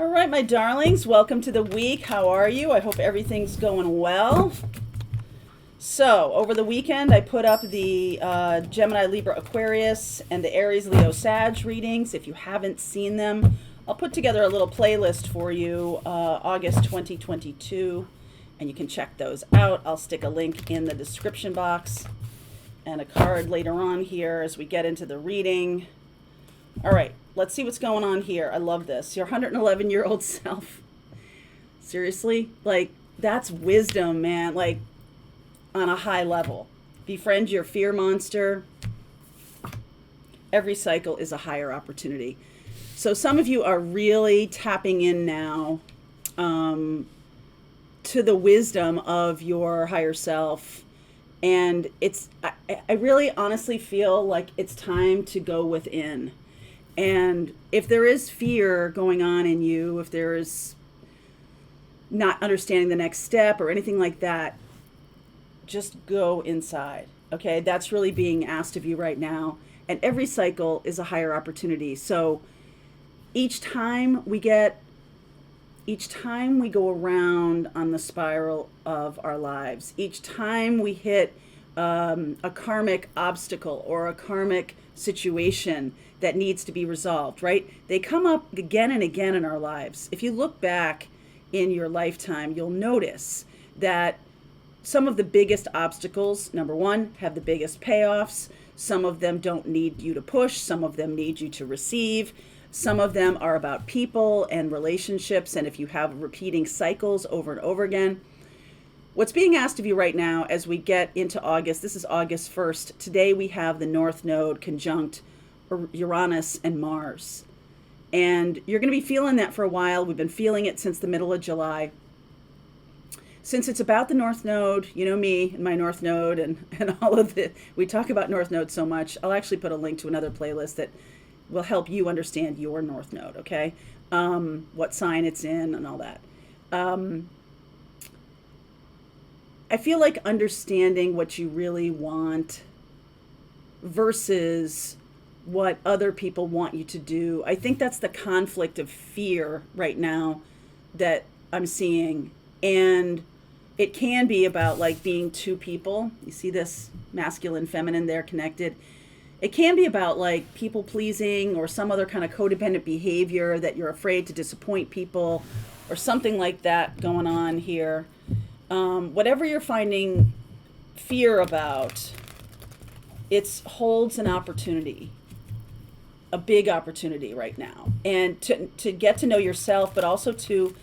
All right, my darlings, welcome to the week. How are you? I hope everything's going well. So, over the weekend, I put up the Gemini, Libra, Aquarius, and the Aries, Leo, Sag readings. If you haven't seen them, I'll put together a little playlist for you, August 2022, and you can check those out. I'll stick a link in the description box and a card later on here as we get into the reading. All right, let's see what's going on here. I love this. Your 111-year-old self. Seriously? Like, that's wisdom, man. Like, on a high level. Befriend your fear monster. Every cycle is a higher opportunity. So some of you are really tapping in now to the wisdom of your higher self. And I really honestly feel like it's time to go within. And if there is fear going on in you, if there is not understanding the next step or anything like that, just go inside. Okay, that's really being asked of you right now. And every cycle is a higher opportunity. So each time we go around on the spiral of our lives, each time we hit a karmic obstacle or a karmic situation that needs to be resolved, right? They come up again and again in our lives. If you look back in your lifetime, you'll notice that some of the biggest obstacles, number one, have the biggest payoffs. Some of them don't need you to push. Some of them need you to receive. Some of them are about people and relationships. And if you have repeating cycles over and over again, what's being asked of you right now as we get into August, this is August 1st. Today we have the North Node conjunct Uranus and Mars. And you're going to be feeling that for a while. We've been feeling it since the middle of July. Since it's about the North Node, you know me and my North Node and all of it, we talk about North Node so much. I'll actually put a link to another playlist that will help you understand your North Node, okay? What sign it's in and all that. I feel like understanding what you really want versus what other people want you to do. I think that's the conflict of fear right now that I'm seeing. And it can be about like being two people. You see this masculine, feminine, they're connected. It can be about like people pleasing or some other kind of codependent behavior that you're afraid to disappoint people or something like that going on here. Whatever you're finding fear about, it holds an opportunity, a big opportunity right now. And to get to know yourself, but also to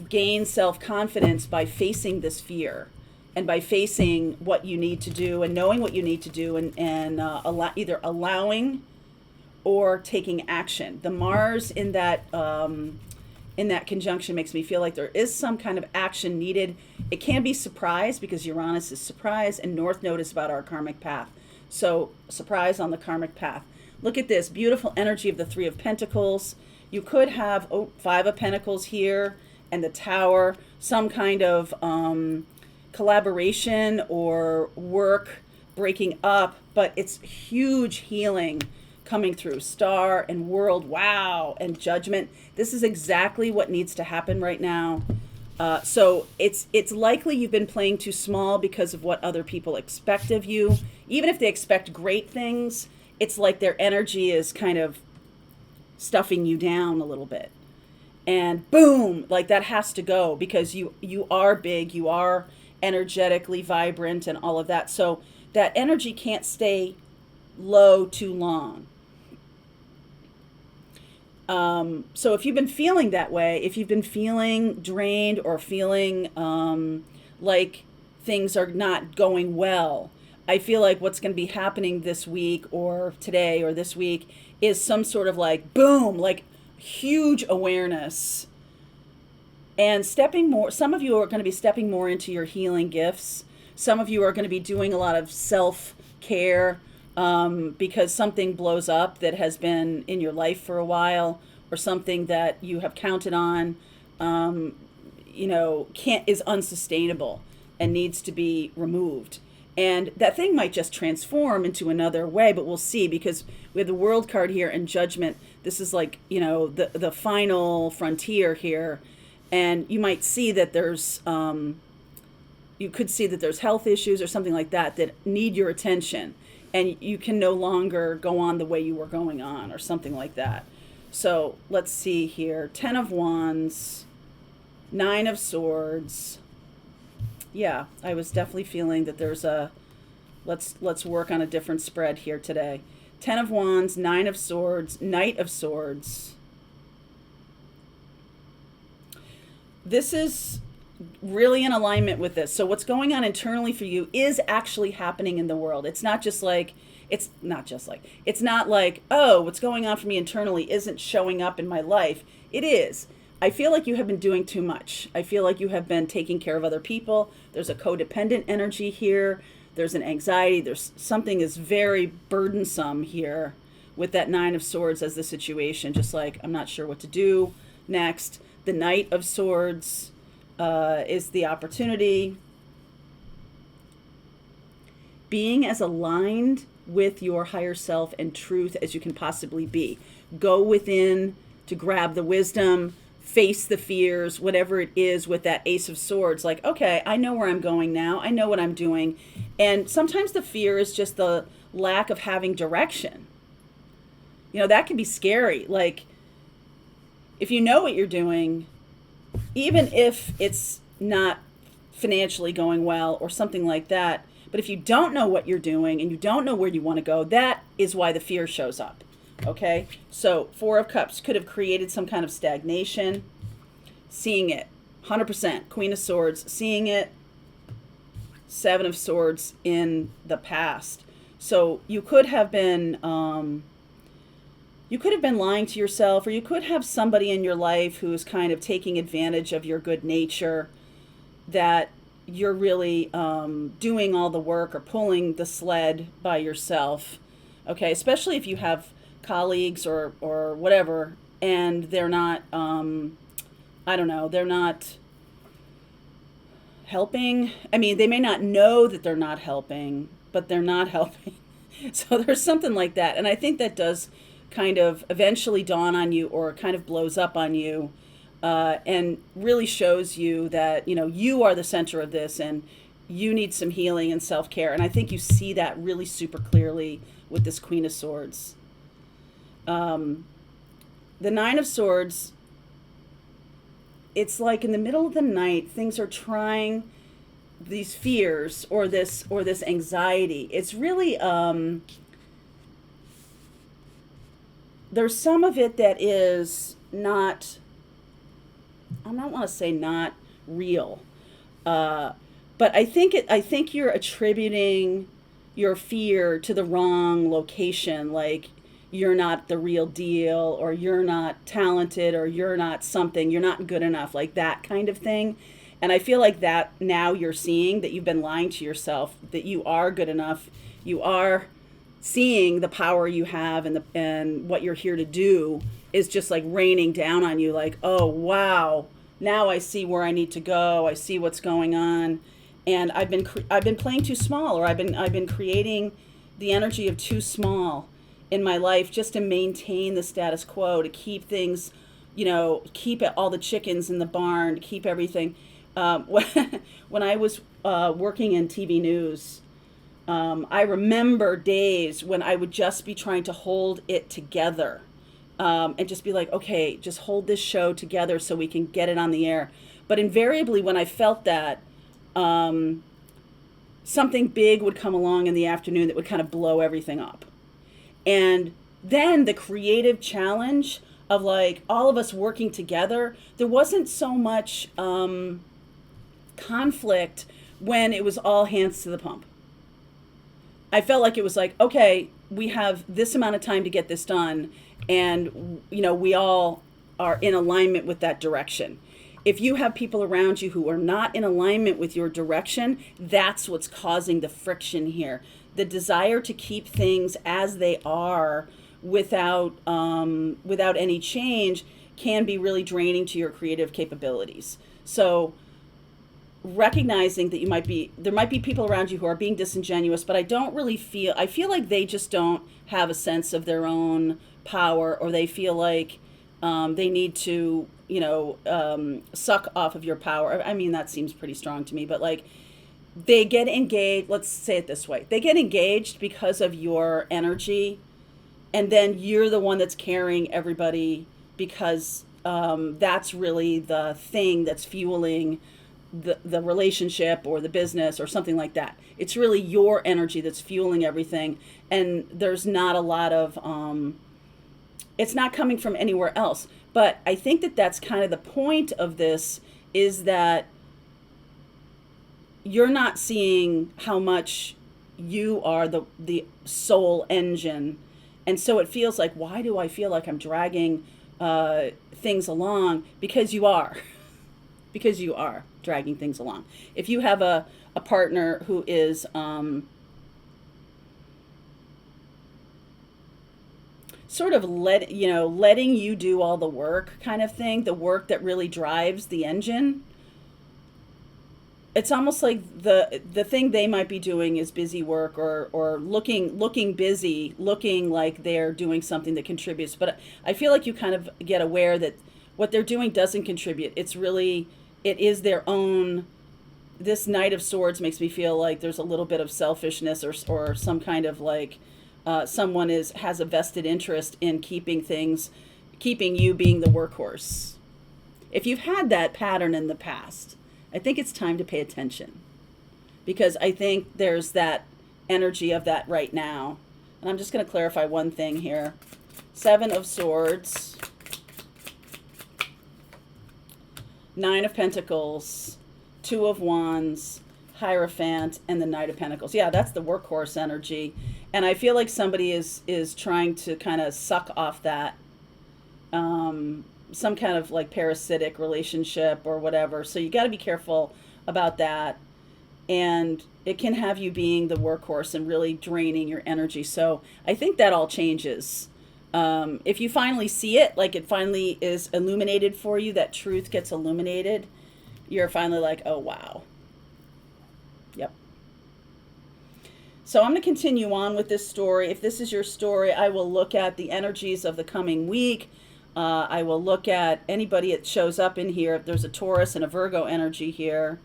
gain self-confidence by facing this fear and by facing what you need to do and knowing what you need to do and either allowing or taking action. The Mars in that conjunction makes me feel like there is some kind of action needed. It can be surprise because Uranus is surprise and North Node is about our karmic path. So surprise on the karmic path. Look at this beautiful energy of the Three of Pentacles. You could have Five of Pentacles here and the Tower, some kind of collaboration or work breaking up, but it's huge healing coming through. Star and World, wow, and Judgment. This is exactly what needs to happen right now. So it's likely you've been playing too small because of what other people expect of you. Even if they expect great things, it's like their energy is kind of stuffing you down a little bit. And boom, like that has to go because you are big, you are energetically vibrant and all of that. So that energy can't stay low too long. So if you've been feeling that way, if you've been feeling drained or feeling like things are not going well, I feel like what's going to be happening this week or today or this week is some sort of like boom, like huge awareness and stepping more. Some of you are going to be stepping more into your healing gifts. Some of you are going to be doing a lot of self-care because something blows up that has been in your life for a while, or something that you have counted on, is unsustainable and needs to be removed. And that thing might just transform into another way, but we'll see, because we have the World card here and Judgment. This is like, the final frontier here. And you might see that you could see that there's health issues or something like that that need your attention. And you can no longer go on the way you were going on or something like that. So let's see here. 10 of Wands, 9 of Swords. Yeah, I was definitely feeling that there's let's work on a different spread here today. 10 of Wands, 9 of Swords, Knight of Swords. This is really in alignment with this. So what's going on internally for you is actually happening in the world. It's not like, oh, what's going on for me internally isn't showing up in my life. It is. I feel like you have been doing too much. I feel like you have been taking care of other people. There's a codependent energy here. There's an anxiety. There's something is very burdensome here with that 9 of Swords as the situation. Just like, I'm not sure what to do next. The Knight of Swords is the opportunity. Being as aligned with your higher self and truth as you can possibly be. Go within to grab the wisdom, face the fears, whatever it is with that Ace of Swords. Like, okay, I know where I'm going now. I know what I'm doing. And sometimes the fear is just the lack of having direction. That can be scary. Like, if you know what you're doing, even if it's not financially going well or something like that, but if you don't know what you're doing and you don't know where you want to go, that is why the fear shows up. Okay? So 4 of Cups could have created some kind of stagnation. Seeing it. 100%. Queen of Swords. Seeing it. 7 of Swords in the past. So you could have been lying to yourself, or you could have somebody in your life who's kind of taking advantage of your good nature, that you're really doing all the work or pulling the sled by yourself. Okay, especially if you have colleagues or whatever, and they're not, they're not helping. I mean, they may not know that they're not helping, but they're not helping. So there's something like that. And I think that does kind of eventually dawn on you, or kind of blows up on you, and really shows you that, you are the center of this and you need some healing and self-care. And I think you see that really super clearly with this Queen of Swords. The 9 of Swords, it's like in the middle of the night, things are trying, these fears or this anxiety. It's really, there's some of it that is not, I don't want to say not real, but I think you're attributing your fear to the wrong location. Like, you're not the real deal, or you're not talented, or you're not something, you're not good enough, like that kind of thing. And I feel like that now you're seeing that you've been lying to yourself, that you are good enough, you are seeing the power you have, and what you're here to do is just like raining down on you. Like, oh wow, now I see where I need to go. I see what's going on, and I've been playing too small, or I've been creating the energy of too small in my life just to maintain the status quo, to keep things, keep all the chickens in the barn, to keep everything. When I was working in TV news, I remember days when I would just be trying to hold it together, and just be like, okay, just hold this show together so we can get it on the air. But invariably, when I felt that, something big would come along in the afternoon that would kind of blow everything up. And then the creative challenge of like all of us working together, there wasn't so much conflict when it was all hands to the pump. I felt like it was like, okay, we have this amount of time to get this done, and we all are in alignment with that direction. If you have people around you who are not in alignment with your direction, that's what's causing the friction here. The desire to keep things as they are without any change can be really draining to your creative capabilities. So recognizing that there might be people around you who are being disingenuous, but I feel like they just don't have a sense of their own power, or they feel like they need to, suck off of your power. I mean, that seems pretty strong to me, but like they get engaged. Let's say it this way: they get engaged because of your energy, and then you're the one that's carrying everybody because that's really the thing that's fueling the relationship or the business or something like that. It's really your energy that's fueling everything, and there's not a lot of it's not coming from anywhere else. But I think that that's kind of the point of this, is that you're not seeing how much you are the soul engine, and so it feels like, why do I feel like I'm dragging things along? Because you are. Because you are dragging things along. If you have a partner who is sort of letting you do all the work kind of thing, the work that really drives the engine, it's almost like the thing they might be doing is busy work, or looking busy, looking like they're doing something that contributes. But I feel like you kind of get aware that what they're doing doesn't contribute. It is their own. This Knight of Swords makes me feel like there's a little bit of selfishness, or some kind of like someone has a vested interest in keeping you being the workhorse. If you've had that pattern in the past, I think it's time to pay attention, because I think there's that energy of that right now. And I'm just going to clarify one thing here. 7 of Swords, 9 of Pentacles, 2 of Wands, Hierophant, and the Knight of Pentacles. Yeah, that's the workhorse energy. And I feel like somebody is trying to kind of suck off that, some kind of like parasitic relationship or whatever. So you got to be careful about that. And it can have you being the workhorse and really draining your energy. So I think that all changes. If you finally see it, like it finally is illuminated for you, that truth gets illuminated, you're finally like, oh, wow. Yep. So I'm going to continue on with this story. If this is your story, I will look at the energies of the coming week. I will look at anybody that shows up in here. There's a Taurus and a Virgo energy here.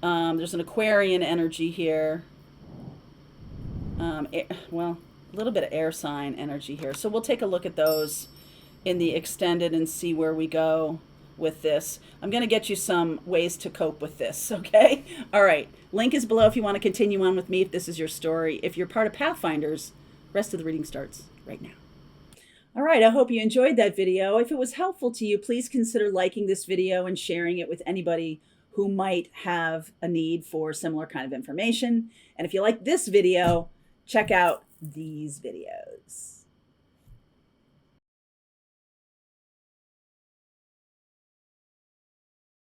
There's an Aquarian energy here. Well, a little bit of air sign energy here. So we'll take a look at those in the extended and see where we go with this. I'm going to get you some ways to cope with this, okay? All right. Link is below if you want to continue on with me if this is your story. If you're part of Pathfinders, rest of the reading starts right now. All right, I hope you enjoyed that video. If it was helpful to you, please consider liking this video and sharing it with anybody who might have a need for similar kind of information. And if you like this video, check out these videos.